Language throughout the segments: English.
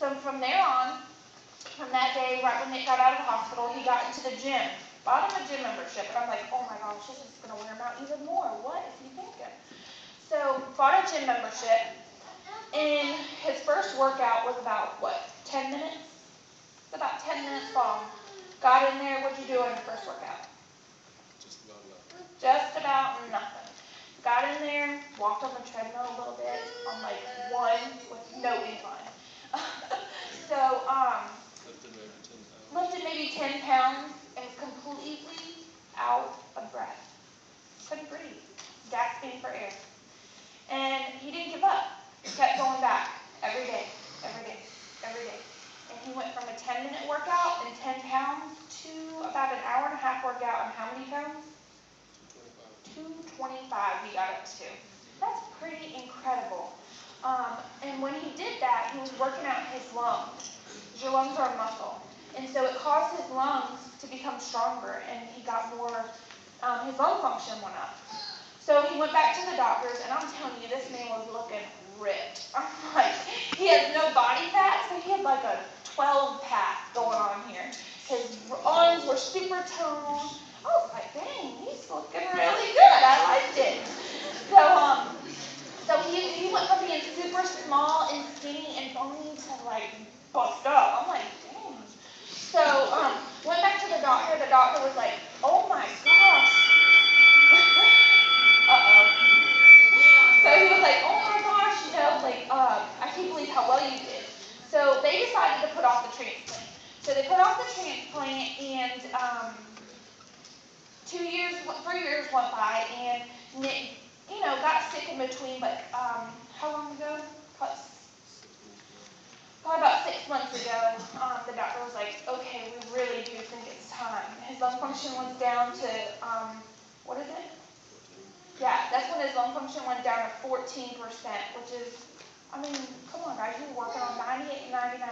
So from there on, from that day, right when Nick got out of the hospital, he got into the gym. Bought him a gym membership, and I'm like, oh my gosh, this is going to wear him out even more. What is he thinking? So, bought a gym membership, and his first workout was about, 10 minutes? It's about 10 minutes long. Got in there, what'd you do on your first workout? Just about nothing. Just about nothing. Got in there, walked on the treadmill a little bit on like one with no incline. So, lifted maybe 10 pounds and was completely out of breath. Couldn't breathe. Gasping for air. And he didn't give up. He kept going back every day, every day, every day. And he went from a 10-minute workout and 10 pounds to about an hour and a half workout and how many pounds? 225 he got up to. That's pretty incredible. And when he did that, he was working out his lungs. Your lungs are a muscle. And so it caused his lungs to become stronger, and he got more, his lung function went up. So he went back to the doctors, and I'm telling you, this man was looking ripped. I'm like, he has no body fat, so he had like a 12-pack going on here. His arms were super toned. I was like, dang, he's looking really good. I liked it. So he went from being super small and skinny and bony to like bust up. I'm like, dang. So went back to the doctor. The doctor was like, oh my gosh. So he was like, oh my gosh, I can't believe how well you did. So they decided to put off the transplant. So they put off the transplant, and 3 years went by, and Nick, got sick in between, but how long ago? Probably about 6 months ago, the doctor was like, okay, we really do think it's time. His lung function was down to, what is it? Yeah, that's when his lung function went down to 14%, which is, come on guys, you were working on 98 and 99%.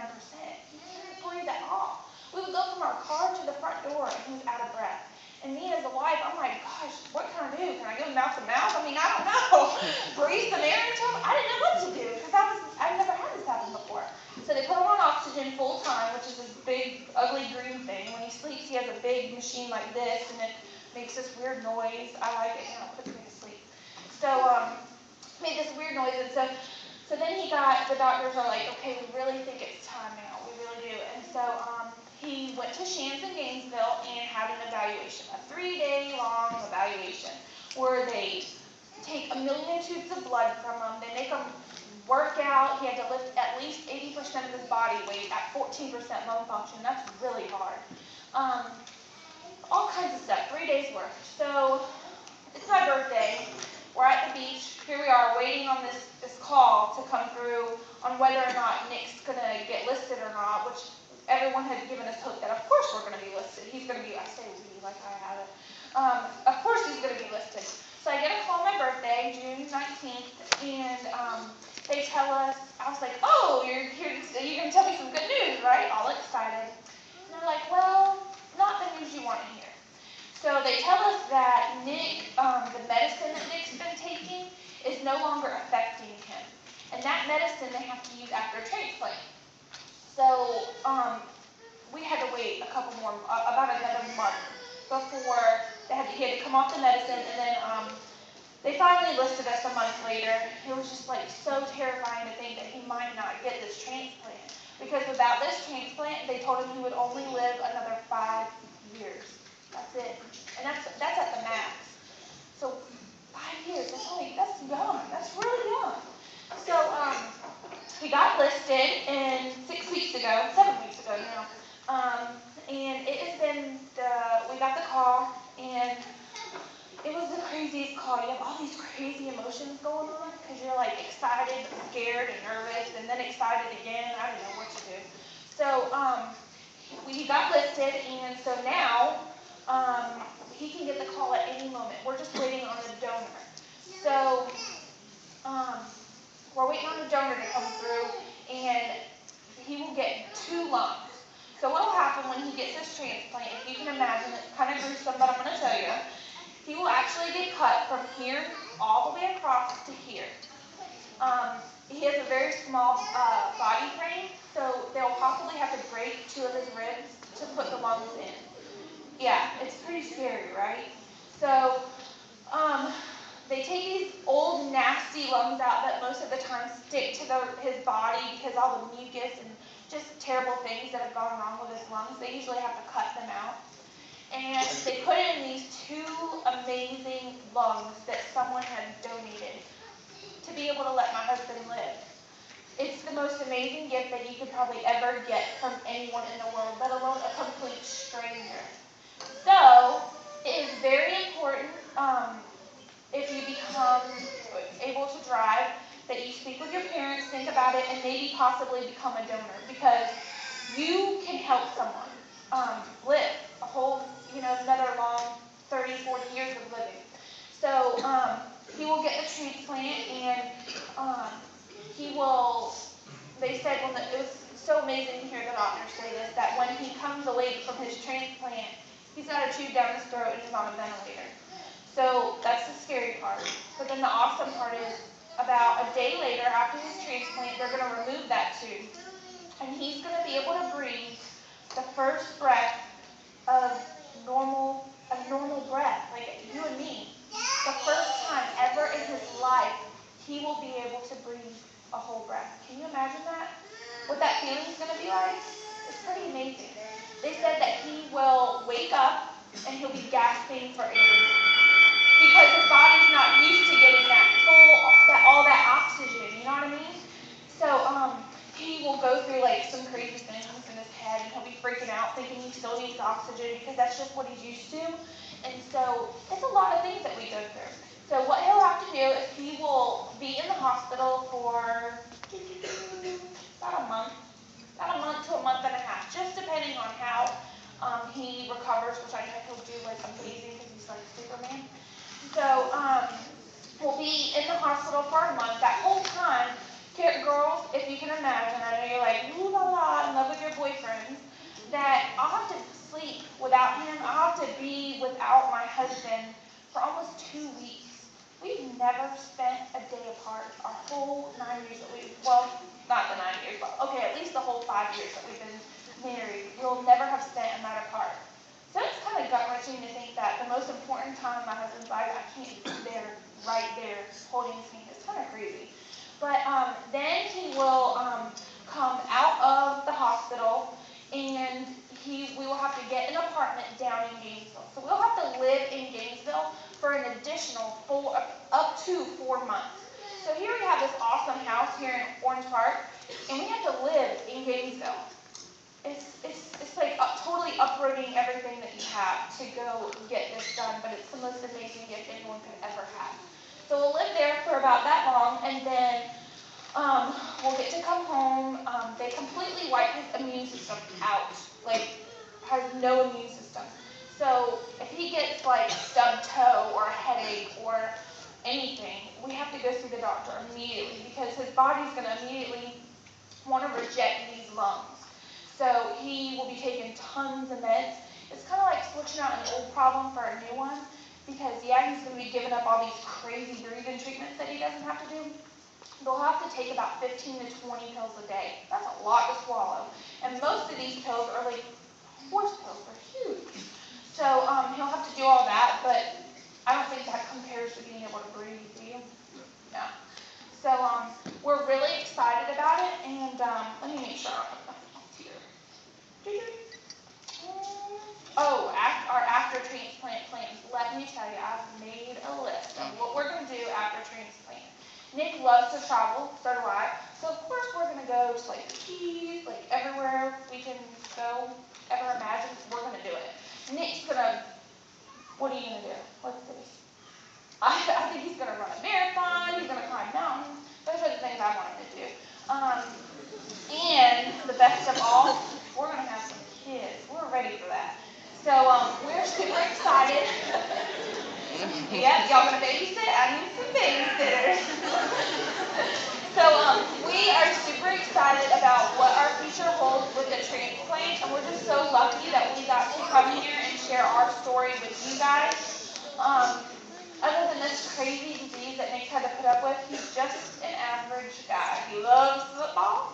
He couldn't breathe at all. We would go from our car to the front door, and he was out of breath. And me as a wife, I'm like, gosh, what can I do? Can I go mouth to mouth? I don't know. Breathe some air into him? I didn't know what to do, because I've never had this happen before. So they put him on oxygen full time, which is this big, ugly green thing. When he sleeps, he has a big machine like this, and it makes this weird noise. I like it, it puts me to sleep. So, made this weird noise, and so then the doctors are like, okay, we really think it's time now. We really do. And so, he went to Shands in Gainesville and had an evaluation, a 3-day-long evaluation, where they take 1 million tubes of blood from him. They make him work out. He had to lift at least 80% of his body weight at 14% lung function. That's really hard. All kinds of stuff, 3 days worth. So it's my birthday. We're at the beach. Here we are waiting on this call to come through on whether or not Nick's going to get listed or not, which everyone had given us hope that of course we're going to be listed. He's going to be, I say we like I have it. Of course he's going to be listed. So I get a call on my birthday, June 19th, and they tell us, I was like, oh, you're here, you're going to tell me some good news, right? All excited. And they're like, well, not the news you want to hear. So they tell us that Nick, the medicine that Nick's been taking is no longer affecting him. And that medicine they have to use after a transplant. So we had to wait about another month before he had to come off the medicine, and then they finally listed us a month later. It was just like so terrifying to think that he might not get this transplant, because without this transplant, they told him he would only live another 5 years. That's it, and that's at the max. So 5 years, that's young. That's really young. So he got listed 7 weeks ago now. And it has been, we got the call, and it was the craziest call. You have all these crazy emotions going on, because you're like excited, scared, and nervous, and then excited again. I don't know what to do. So we got listed, and so now he can get the call at any moment. We're just waiting on a donor. So we're waiting on a donor to come through, and he will get 2 lungs. So what will happen when he gets this transplant, if you can imagine, it's kind of gruesome, but I'm going to tell you, he will actually get cut from here all the way across to here. He has a very small body frame, so possibly have to break 2 of his ribs to put the lungs in. Yeah, it's pretty scary, right? So, they take these old, nasty lungs out that most of the time stick to his body because all the mucus and just terrible things that have gone wrong with his lungs. They usually have to cut them out. And they put in these 2 amazing lungs that someone had donated to be able to let my husband live. It's the most amazing gift that you could probably ever get from anyone in the world, let alone a complete stranger. So, it is very important, if you become able to drive, that you speak with your parents, think about it, and maybe possibly become a donor, because you can help someone live a whole, another long 30, 40 years of living. So he will get the transplant, and he will, they said, it was so amazing to hear the doctor say this, that when he comes awake from his transplant, he's got a tube down his throat and he's on a ventilator. So that's the scary part. But then the awesome part is, about a day later after his transplant, they're going to remove that tube. And he's going to be able to breathe the first breath of a normal breath, like you and me. The first time ever in his life, he will be able to breathe a whole breath. Can you imagine that? What that feeling is going to be like? It's pretty amazing. They said that he will wake up and he'll be gasping for air because his body's not used to getting all that oxygen. You know what I mean? So he will go through like some crazy things in his head, and he'll be freaking out, thinking he still needs oxygen because that's just what he's used to. And so it's a lot of things that we go through. So what he'll have to do is he will be in the hospital for about a month to a month and a half, just depending on how he recovers, which I know he'll do like amazing because he's like Superman. So we'll be in the hospital for a month. That whole time, girls, if you can imagine, I know you're like, ooh la la, in love with your boyfriend, that I'll have to sleep without him. I'll have to be without my husband for almost 2 weeks. We've never spent a day apart our whole 9 years that not the 9 years, but okay, at least the whole 5 years that we've been married. We'll never have spent a night apart. So it's kind of gut-wrenching to think that the most important time in my husband's life, I can't be there, right there, holding his hand. It's kind of crazy. But then he will come out of the hospital, and we will have to get an apartment down in Gainesville. So we'll have to live in Gainesville for an additional up to 4 months. So here we have this awesome house here in Orange Park, and we have to live in Gainesville. It's like totally uprooting everything that you have to go get this done, but it's the most amazing gift anyone could ever have. So we'll live there for about that long, and then we'll get to come home. They completely wipe his immune system out, like has no immune system. So if he gets like stubbed toe or a headache or anything, we have to go see the doctor immediately because his body's going to immediately want to reject these lungs. So he will be taking tons of meds. It's kind of like switching out an old problem for a new one because, yeah, he's going to be giving up all these crazy breathing treatments that he doesn't have to do. They'll have to take about 15 to 20 pills a day. That's a lot to swallow. And most of these pills are like horse pills. They're huge. So he'll have to do all that, but I don't think that compares to being able to breathe, do you? No. So we're really excited about it, and let me make sure I have enough here. Oh, our after transplant plans. Let me tell you, I've made a list of what we're going to do after transplant. Nick loves to travel, so do I. So of course we're going to go to like the Keys, like everywhere we can go, ever imagine, we're going to do it. Nick's going to, what are you going to do? Let's see. I think he's going to run a marathon, he's going to climb mountains. Those are the things I want him to do. And the best of all, we're going to have some kids. We're ready for that. So we're super excited. Yep, y'all going to babysit? I need some babysitters. So we are super excited about what our future holds with the transplant, and we're just so lucky that we got to come here and share our story with you guys. Other than this crazy disease that Nick's had to put up with, he's just an average guy. He loves football.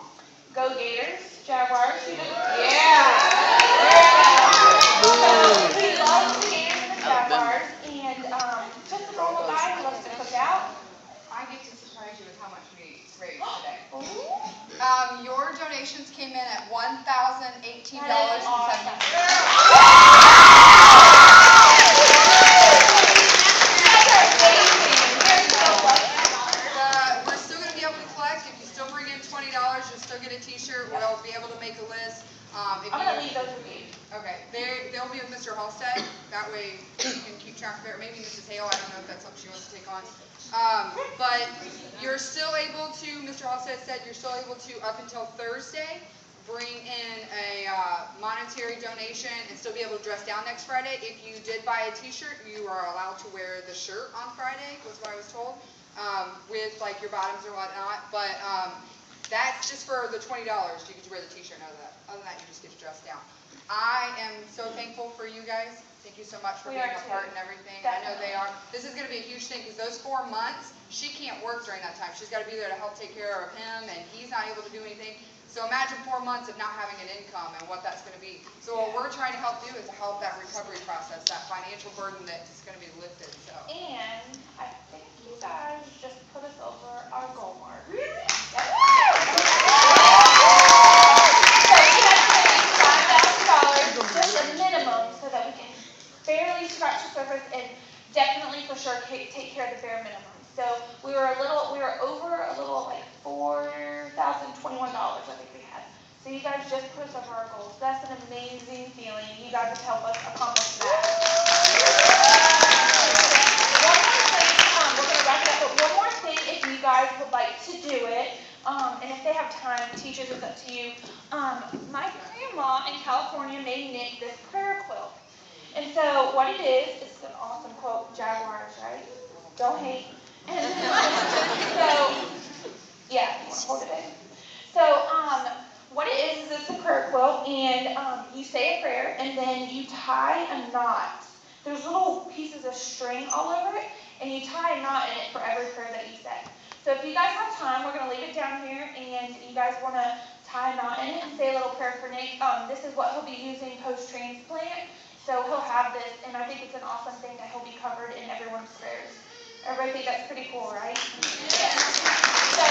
Go Gators. Jaguars. Yeah. So he loves the Gators and the Jaguars, and just a normal guy who loves to cook out. I get to surprise you with how much we raised today. Ooh. Your donations came in at $1,018.70. We're still going to be able to collect. If you still bring in $20, you'll still get a T-shirt. We'll be able to make a list. I'm going to leave those with you. Okay, they'll be with Mr. Halstead. That way you can keep track of it. Or maybe Mrs. Hale. I don't know if that's something she wants to take on. But you're still able to, Mr. Halstead said, you're still able to, up until Thursday, bring in a monetary donation and still be able to dress down next Friday. If you did buy a T-shirt, you are allowed to wear the shirt on Friday, was what I was told, with like your bottoms or whatnot. But that's just for the $20. You get to wear the T-shirt out of that. Other than that, you just get to dress down. I am so thankful for you guys. Thank you so much for being a part and everything. I know they are. This is going to be a huge thing because those 4 months, she can't work during that time. She's got to be there to help take care of him, and he's not able to do anything. So imagine 4 months of not having an income and what that's going to be. So what we're trying to help do is to help that recovery process, that financial burden that's going to be lifted. So. And I think you guys just put us over our goal mark. Really? $5,000, just a minimum, so that we can barely scratch the surface and definitely for sure take care of the bare minimum. So we were over a little like $4,021, I think we had. So you guys just put us over our goals. That's an amazing feeling. You guys have helped us accomplish that. One more thing, we're going to wrap it up, but one more thing if you guys would like to do it, and if they have time, teachers, it's up to you. My grandma in California made Nick this prayer quilt. And so what it is, it's an awesome quote, Jaguars, right? Don't hate. And so, yeah, hold it in. So, what it is it's a prayer quilt, and you say a prayer, and then you tie a knot. There's little pieces of string all over it, and you tie a knot in it for every prayer that you say. So if you guys have time, we're going to leave it down here, and you guys want to tie a knot in it and say a little prayer for Nick. This is what he'll be using post-transplant. So he'll have this, and I think it's an awesome thing that he'll be covered in everyone's prayers. Everybody think that's pretty cool, right? Yeah. So,